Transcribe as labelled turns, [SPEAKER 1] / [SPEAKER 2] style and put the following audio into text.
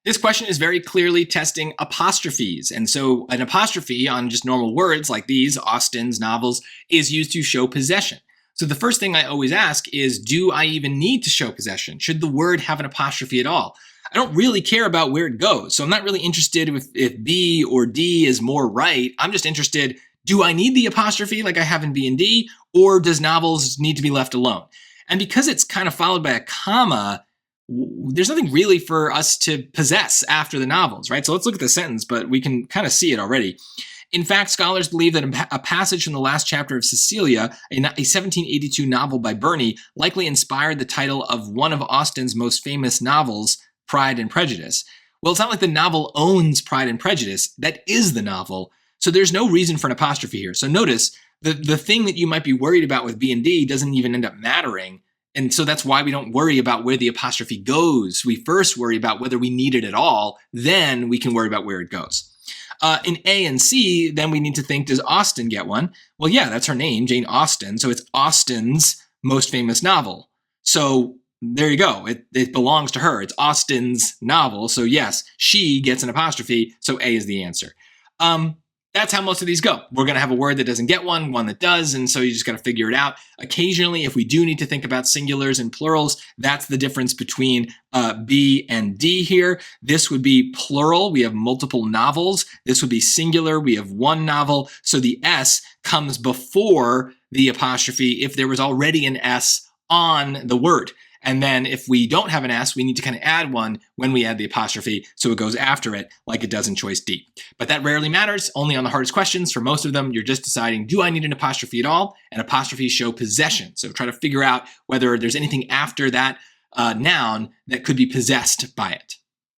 [SPEAKER 1] This question is very clearly testing apostrophes. And so an apostrophe on just normal words like these, Austen's, novels, is used to show possession. So the first thing I always ask is, do I even need to show possession? Should the word have an apostrophe at all? I don't really care about where it goes. So I'm not really interested if B or D is more right. I'm just interested, do I need the apostrophe like I have in B and D, or does novels need to be left alone? And because it's kind of followed by a comma, there's nothing really for us to possess after the novels, right? So let's look at the sentence, but we can kind of see it already. In fact, scholars believe that a passage from the last chapter of Cecilia, a 1782 novel by Burney, likely inspired the title of one of Austen's most famous novels, Pride and Prejudice. Well, it's not like the novel owns Pride and Prejudice. That is the novel. So there's no reason for an apostrophe here. So notice the thing that you might be worried about with B and D doesn't even end up mattering. And so that's why we don't worry about where the apostrophe goes. We first worry about whether we need it at all. Then we can worry about where it goes. In A and C, then we need to think, does Austen get one? Well, yeah, that's her name, Jane Austen. So it's Austen's most famous novel. So there you go. It belongs to her. It's Austen's novel. So yes, she gets an apostrophe. So A is the answer. That's how most of these go. We're going to have a word that doesn't get one that does, and so you just got to figure it out. Occasionally, if we do need to think about singulars and plurals, that's the difference between B and D here. This would be plural. We have multiple novels. This would be singular. We have one novel. So the S comes before the apostrophe if there was already an S on the word. And then if we don't have an S, we need to kind of add one when we add the apostrophe, so it goes after it like it does in choice D. But that rarely matters, only on the hardest questions. For most of them, you're just deciding, do I need an apostrophe at all? And apostrophes show possession. So try to figure out whether there's anything after that noun that could be possessed by it.